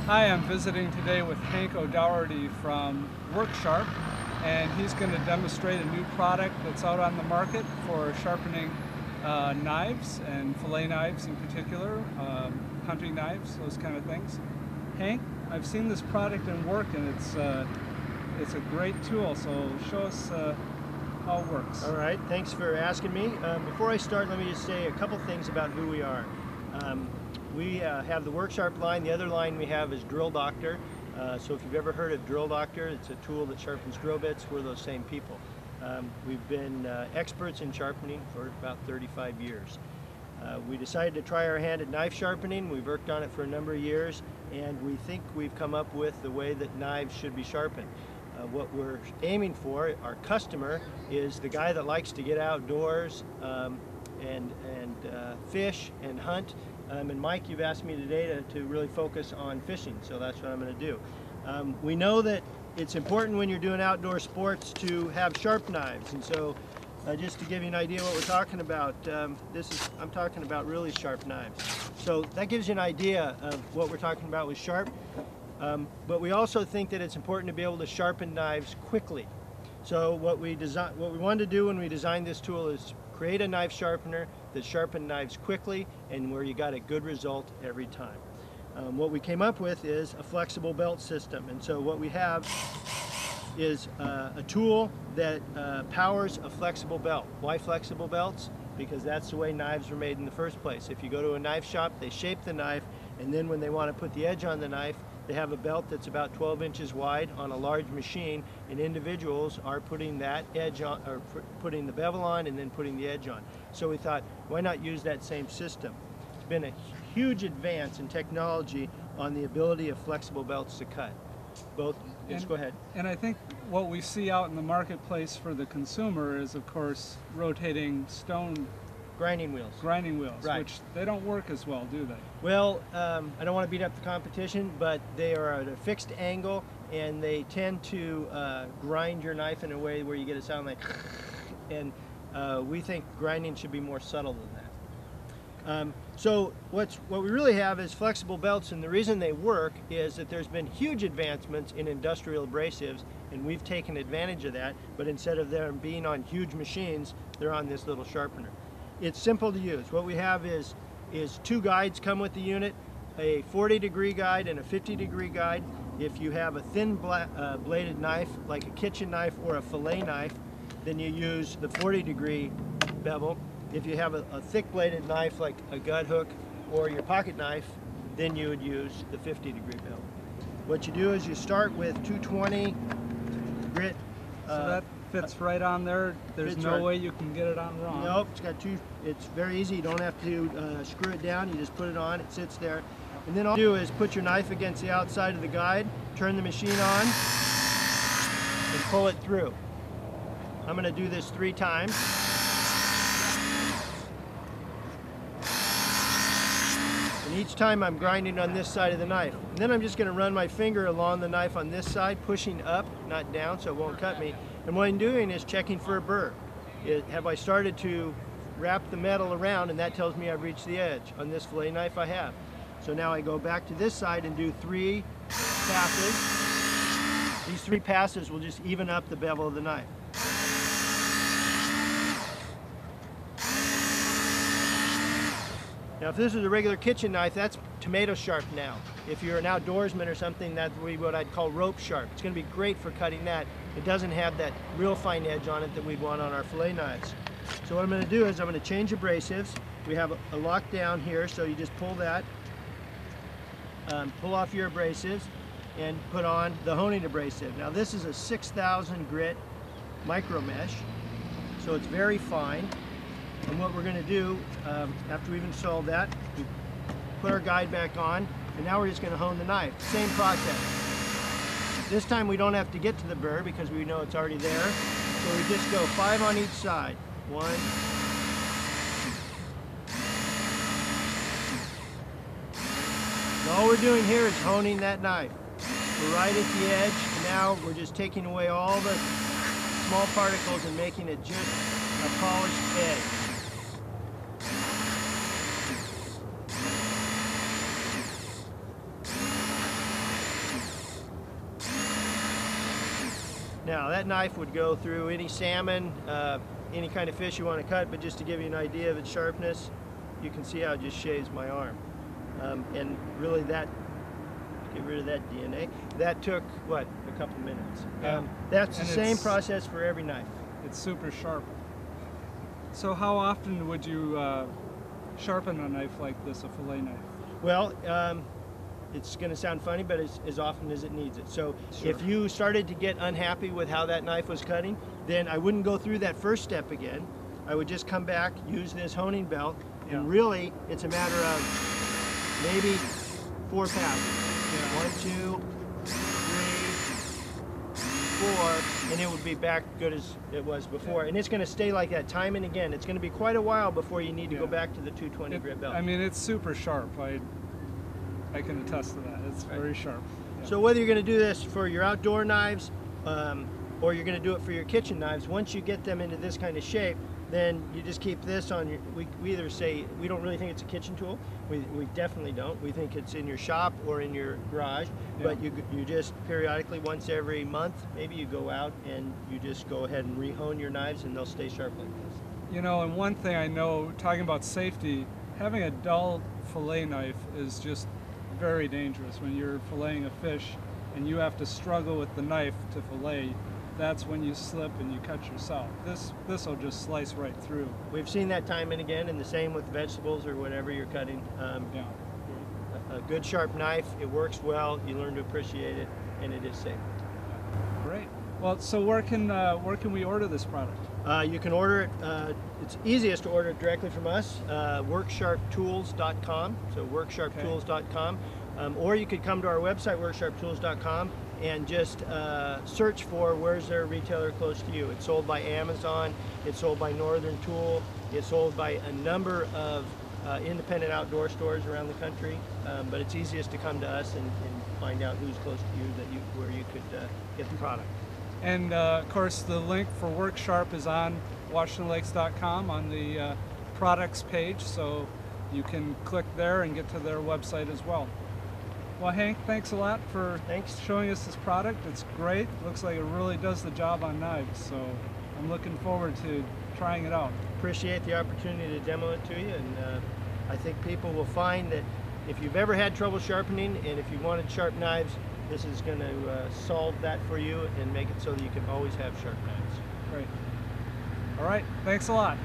Hi, I'm visiting today with Hank O'Dougherty from WorkSharp, and he's going to demonstrate a new product that's out on the market for sharpening knives and fillet knives in particular, hunting knives, those kind of things. Hank, I've seen this product in work, and it's a great tool, so show us how it works. All right, thanks for asking me. Before I start, let me just say a couple things about who we are. We have the WorkSharp line. The other line we have is Drill Doctor. So if you've ever heard of Drill Doctor, it's a tool that sharpens drill bits. We're those same people. We've been experts in sharpening for about 35 years. We decided to try our hand at knife sharpening. We've worked on it for a number of years, and we think we've come up with the way that knives should be sharpened. What we're aiming for, our customer, is the guy that likes to get outdoors and fish and hunt. And Mike, you've asked me today to really focus on fishing, so that's what I'm going to do. We know that it's important when you're doing outdoor sports to have sharp knives, and so just to give you an idea what we're talking about, I'm talking about really sharp knives. So that gives you an idea of what we're talking about with sharp. But we also think that it's important to be able to sharpen knives quickly. So what we wanted to do when we designed this tool is create a knife sharpener that sharpened knives quickly and where you got a good result every time. What we came up with is a flexible belt system, and so what we have is a tool that powers a flexible belt. Why flexible belts? Because that's the way knives were made in the first place. If you go to a knife shop, they shape the knife, and then when they want to put the edge on the knife, they have a belt that's about 12 inches wide on a large machine, and individuals are putting that edge on, or putting the bevel on and then putting the edge on. So we thought, why not use that same system? It's been a huge advance in technology on the ability of flexible belts to cut. Go ahead. And I think what we see out in the marketplace for the consumer is, of course, rotating stone grinding wheels, right, which they don't work as well, do they? Well, I don't want to beat up the competition, but they are at a fixed angle, and they tend to grind your knife in a way where you get a sound like and we think grinding should be more subtle than that. So what we really have is flexible belts, and the reason they work is that there's been huge advancements in industrial abrasives, and we've taken advantage of that, but instead of them being on huge machines, they're on this little sharpener. It's simple to use. What we have is two guides come with the unit, a 40-degree guide and a 50-degree guide. If you have a thin bladed knife, like a kitchen knife or a fillet knife, then you use the 40-degree bevel. If you have a thick bladed knife, like a gut hook or your pocket knife, then you would use the 50-degree bevel. What you do is you start with 220 grit. So that fits right on there. There's no way you can get it on wrong. Nope, it's very easy. You don't have to screw it down. You just put it on, it sits there. And then all you do is put your knife against the outside of the guide, turn the machine on, and pull it through. I'm going to do this 3 times. And each time I'm grinding on this side of the knife. And then I'm just going to run my finger along the knife on this side, pushing up, not down, so it won't cut me. And what I'm doing is checking for a burr. Have I started to wrap the metal around, and that tells me I've reached the edge. On this fillet knife I have. So now I go back to this side and do 3 passes. These 3 passes will just even up the bevel of the knife. Now if this is a regular kitchen knife, that's tomato sharp now. If you're an outdoorsman or something, that would be what I'd call rope sharp. It's going to be great for cutting that. It doesn't have that real fine edge on it that we'd want on our fillet knives. So what I'm going to do is I'm going to change abrasives. We have a lock down here, so you just pull that, pull off your abrasives, and put on the honing abrasive. Now this is a 6,000 grit micro mesh, so it's very fine. And what we're going to do, after we've installed that, we put our guide back on, and now we're just going to hone the knife. Same process. This time we don't have to get to the burr because we know it's already there. So we just go 5 on each side. 1, 2. And all we're doing here is honing that knife. We're right at the edge, and now we're just taking away all the small particles and making it just a polished edge. Now that knife would go through any salmon, any kind of fish you want to cut, but just to give you an idea of its sharpness, you can see how it just shaves my arm. And really that, get rid of that DNA, that took, what, a couple minutes. Yeah. That's the same process for every knife. It's super sharp. So how often would you sharpen a knife like this, a fillet knife? Well, it's going to sound funny, but as often as it needs it. So Sure. if you started to get unhappy with how that knife was cutting, then I wouldn't go through that first step again. I would just come back, use this honing belt, Yeah. and really it's a matter of maybe 4 passes. Yeah. 1, 2, 3, 4, and it would be back good as it was before. And it's going to stay like that time and again. It's going to be quite a while before you need to go Yeah. back to the 220 grit belt. I mean, it's super sharp. I can attest to that. It's very sharp. Yeah. So whether you're going to do this for your outdoor knives or you're going to do it for your kitchen knives, once you get them into this kind of shape, then you just keep this on your, we either say, we don't really think it's a kitchen tool. We definitely don't. We think it's in your shop or in your garage, but you just periodically, once every month, maybe you go out and you just go ahead and re-hone your knives and they'll stay sharp like this. You know, and one thing I know, talking about safety, having a dull fillet knife is just very dangerous. When you're filleting a fish and you have to struggle with the knife to fillet, that's when you slip and you cut yourself. This will just slice right through. We've seen that time and again, and the same with vegetables or whatever you're cutting. Yeah. A good sharp knife, it works well, you learn to appreciate it, and it is safe. Great. Well, so where can we order this product? You can order it, it's easiest to order it directly from us, worksharptools.com, so worksharptools.com, or you could come to our website, worksharptools.com, and just search for where's there a retailer close to you. It's sold by Amazon, it's sold by Northern Tool, it's sold by a number of independent outdoor stores around the country, but it's easiest to come to us and find out who's close to you, where you could get the product. And of course, the link for WorkSharp is on WashingtonLakes.com on the products page, so you can click there and get to their website as well. Well, Hank, thanks a lot for showing us this product. It's great. Looks like it really does the job on knives, so I'm looking forward to trying it out. Appreciate the opportunity to demo it to you, and I think people will find that if you've ever had trouble sharpening and if you wanted sharp knives, this is going to solve that for you and make it so that you can always have sharp knives. Great. All right, thanks a lot.